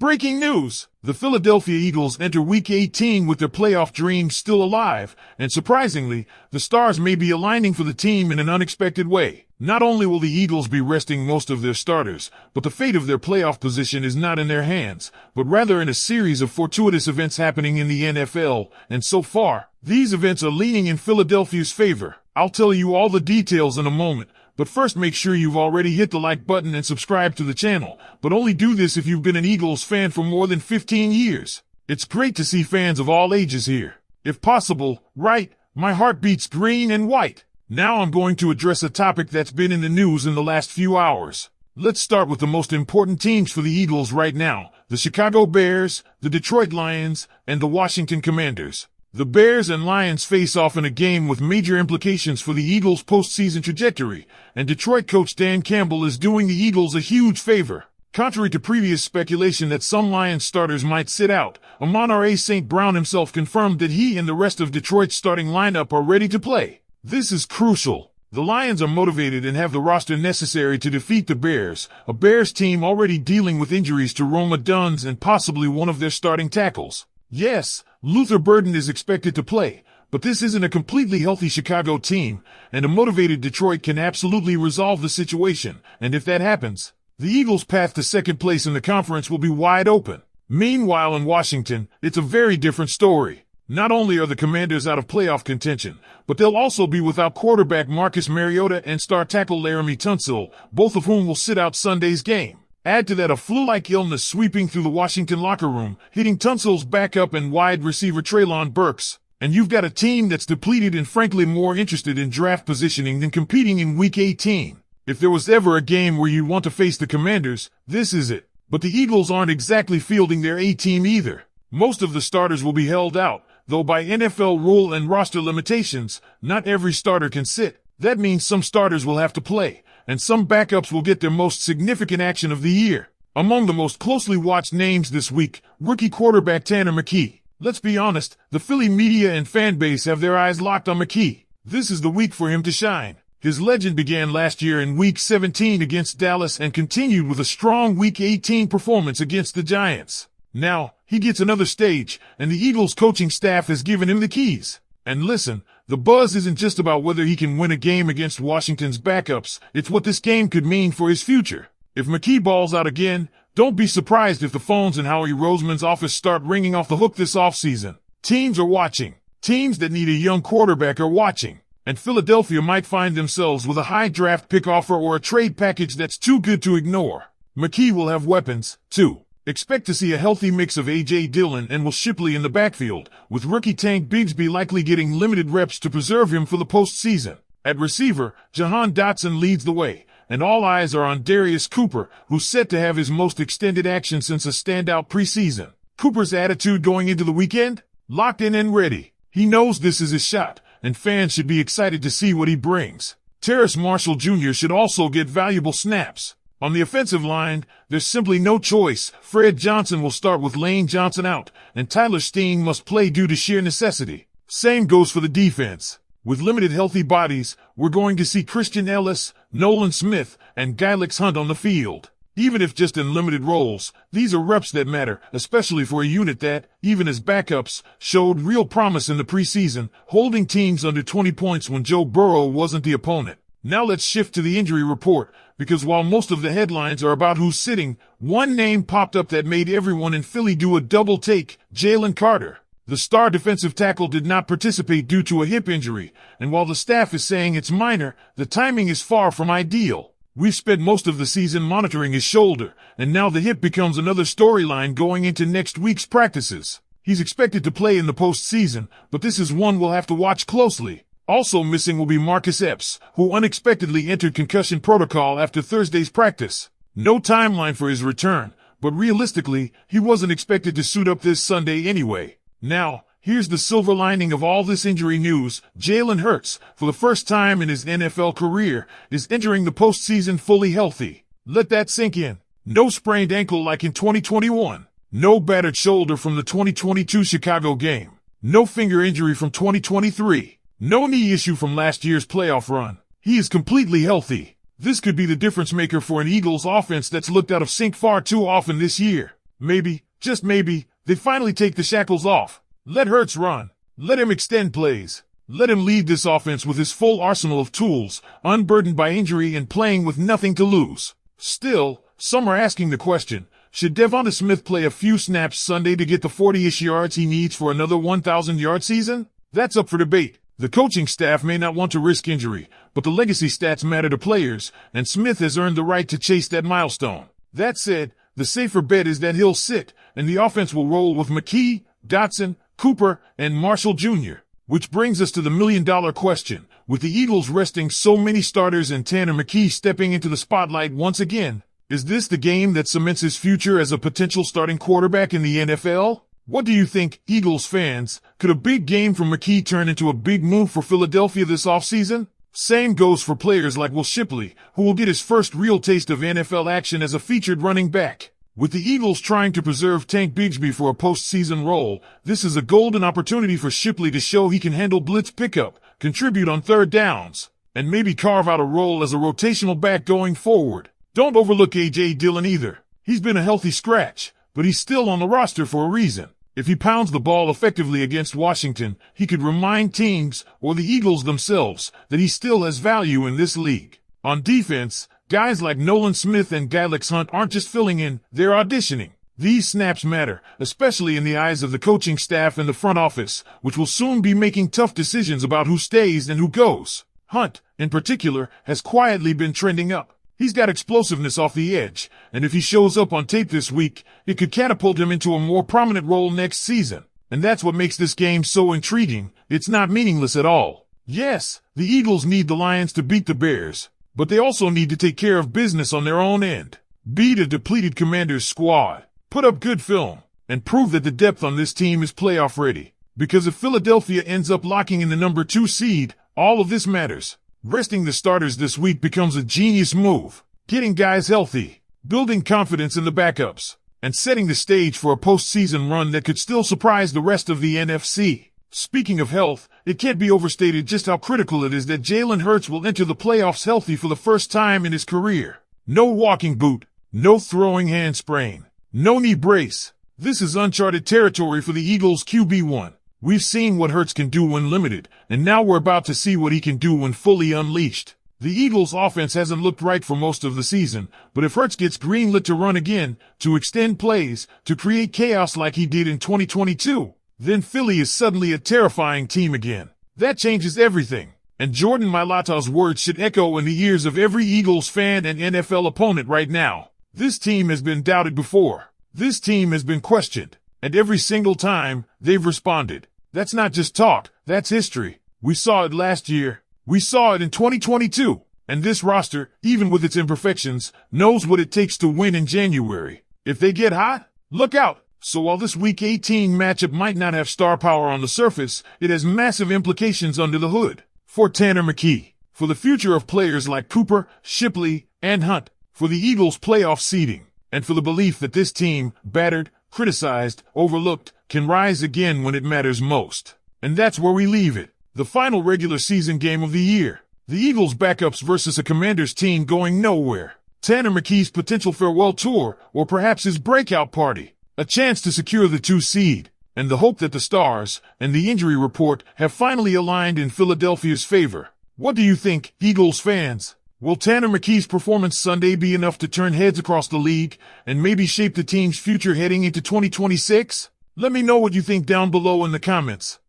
Breaking news! The Philadelphia Eagles enter Week 18 with their playoff dreams still alive, and surprisingly, the stars may be aligning for the team in an unexpected way. Not only will the Eagles be resting most of their starters, but the fate of their playoff position is not in their hands, but rather in a series of fortuitous events happening in the NFL, and so far, these events are leaning in Philadelphia's favor. I'll tell you all the details in a moment. But first, make sure you've already hit the like button and subscribe to the channel, but only do this if you've been an Eagles fan for more than 15 years. It's great to see fans of all ages here. If possible, right, my heart beats green and white. Now I'm going to address a topic that's been in the news in the last few hours. Let's start with the most important teams for the Eagles right now, the Chicago Bears, the Detroit Lions, and the Washington Commanders. The Bears and Lions face off in a game with major implications for the Eagles' postseason trajectory, and Detroit coach Dan Campbell is doing the Eagles a huge favor. Contrary to previous speculation that some Lions starters might sit out, Amon-Ra St. Brown himself confirmed that he and the rest of Detroit's starting lineup are ready to play. This is crucial. The Lions are motivated and have the roster necessary to defeat the Bears, a Bears team already dealing with injuries to Roma Duns and possibly one of their starting tackles. Yes, Luther Burden is expected to play, but this isn't a completely healthy Chicago team, and a motivated Detroit can absolutely resolve the situation, and if that happens, the Eagles' path to second place in the conference will be wide open. Meanwhile in Washington, it's a very different story. Not only are the Commanders out of playoff contention, but they'll also be without quarterback Marcus Mariota and star tackle Laramie Tunsil, both of whom will sit out Sunday's game. Add to that a flu-like illness sweeping through the Washington locker room, hitting Tunsil's backup and wide receiver Treylon Burks, and you've got a team that's depleted and frankly more interested in draft positioning than competing in Week 18. If there was ever a game where you'd want to face the Commanders, this is it. But the Eagles aren't exactly fielding their A-team either. Most of the starters will be held out, though by NFL rule and roster limitations, not every starter can sit. That means some starters will have to play, and some backups will get their most significant action of the year. Among the most closely watched names this week, rookie quarterback Tanner McKee. Let's be honest, the Philly media and fan base have their eyes locked on McKee. This is the week for him to shine. His legend began last year in Week 17 against Dallas and continued with a strong Week 18 performance against the Giants. Now, he gets another stage, and the Eagles coaching staff has given him the keys. And listen, the buzz isn't just about whether he can win a game against Washington's backups, it's what this game could mean for his future. If McKee balls out again, don't be surprised if the phones in Howie Roseman's office start ringing off the hook this offseason. Teams are watching. Teams that need a young quarterback are watching. And Philadelphia might find themselves with a high draft pick offer or a trade package that's too good to ignore. McKee will have weapons, too. Expect to see a healthy mix of A.J. Dillon and Will Shipley in the backfield, with rookie Tank Bigsby likely getting limited reps to preserve him for the postseason. At receiver, Jahan Dotson leads the way, and all eyes are on Darius Cooper, who's set to have his most extended action since a standout preseason. Cooper's attitude going into the weekend? Locked in and ready. He knows this is his shot, and fans should be excited to see what he brings. Terrace Marshall Jr. should also get valuable snaps. On the offensive line, there's simply no choice. Fred Johnson will start with Lane Johnson out, and Tyler Steen must play due to sheer necessity. Same goes for the defense. With limited healthy bodies, we're going to see Christian Ellis, Nolan Smith, and Gylix Hunt on the field. Even if just in limited roles, these are reps that matter, especially for a unit that, even as backups, showed real promise in the preseason, holding teams under 20 points when Joe Burrow wasn't the opponent. Now let's shift to the injury report, because while most of the headlines are about who's sitting, one name popped up that made everyone in Philly do a double take: Jalen Carter. The star defensive tackle did not participate due to a hip injury, and while the staff is saying it's minor, the timing is far from ideal. We've spent most of the season monitoring his shoulder, and now the hip becomes another storyline going into next week's practices. He's expected to play in the postseason, but this is one we'll have to watch closely. Also missing will be Marcus Epps, who unexpectedly entered concussion protocol after Thursday's practice. No timeline for his return, but realistically, he wasn't expected to suit up this Sunday anyway. Now, here's the silver lining of all this injury news: Jalen Hurts, for the first time in his NFL career, is entering the postseason fully healthy. Let that sink in. No sprained ankle like in 2021. No battered shoulder from the 2022 Chicago game. No finger injury from 2023. No knee issue from last year's playoff run. He is completely healthy. This could be the difference maker for an Eagles offense that's looked out of sync far too often this year. Maybe, just maybe, they finally take the shackles off. Let Hurts run. Let him extend plays. Let him lead this offense with his full arsenal of tools, unburdened by injury and playing with nothing to lose. Still, some are asking the question, should Devonta Smith play a few snaps Sunday to get the 40-ish yards he needs for another 1,000-yard season? That's up for debate. The coaching staff may not want to risk injury, but the legacy stats matter to players, and Smith has earned the right to chase that milestone. That said, the safer bet is that he'll sit, and the offense will roll with McKee, Dotson, Cooper, and Marshall Jr. Which brings us to the million-dollar question. With the Eagles resting so many starters and Tanner McKee stepping into the spotlight once again, is this the game that cements his future as a potential starting quarterback in the NFL? What do you think, Eagles fans? Could a big game from McKee turn into a big move for Philadelphia this offseason? Same goes for players like Will Shipley, who will get his first real taste of NFL action as a featured running back. With the Eagles trying to preserve Tank Bigsby for a postseason role, this is a golden opportunity for Shipley to show he can handle blitz pickup, contribute on third downs, and maybe carve out a role as a rotational back going forward. Don't overlook A.J. Dillon either. He's been a healthy scratch, but he's still on the roster for a reason. If he pounds the ball effectively against Washington, he could remind teams, or the Eagles themselves, that he still has value in this league. On defense, guys like Nolan Smith and Galix Hunt aren't just filling in, they're auditioning. These snaps matter, especially in the eyes of the coaching staff and the front office, which will soon be making tough decisions about who stays and who goes. Hunt, in particular, has quietly been trending up. He's got explosiveness off the edge, and if he shows up on tape this week, it could catapult him into a more prominent role next season. And that's what makes this game so intriguing. It's not meaningless at all. Yes, the Eagles need the Lions to beat the Bears, but they also need to take care of business on their own end. Beat a depleted Commanders squad, put up good film, and prove that the depth on this team is playoff ready. Because if Philadelphia ends up locking in the number 2 seed, all of this matters. Resting the starters this week becomes a genius move. Getting guys healthy, building confidence in the backups, and setting the stage for a postseason run that could still surprise the rest of the NFC. Speaking of health, it can't be overstated just how critical it is that Jalen Hurts will enter the playoffs healthy for the first time in his career. No walking boot, no throwing hand sprain, no knee brace. This is uncharted territory for the Eagles QB1. We've seen what Hurts can do when limited, and now we're about to see what he can do when fully unleashed. The Eagles' offense hasn't looked right for most of the season, but if Hurts gets greenlit to run again, to extend plays, to create chaos like he did in 2022, then Philly is suddenly a terrifying team again. That changes everything. And Jordan Mailata's words should echo in the ears of every Eagles fan and NFL opponent right now. This team has been doubted before. This team has been questioned. And every single time, they've responded. That's not just talk, that's history. We saw it last year. We saw it in 2022. And this roster, even with its imperfections, knows what it takes to win in January. If they get hot, look out. So while this Week 18 matchup might not have star power on the surface, it has massive implications under the hood. For Tanner McKee, for the future of players like Cooper, Shipley, and Hunt, for the Eagles' playoff seeding, and for the belief that this team, battered, criticized, overlooked, can rise again when it matters most. And that's where we leave it. The final regular season game of the year. The Eagles' backups versus a Commanders team going nowhere. Tanner McKee's potential farewell tour, or perhaps his breakout party. A chance to secure the 2 seed. And the hope that the stars and the injury report have finally aligned in Philadelphia's favor. What do you think, Eagles fans? Will Tanner McKee's performance Sunday be enough to turn heads across the league and maybe shape the team's future heading into 2026? Let me know what you think down below in the comments.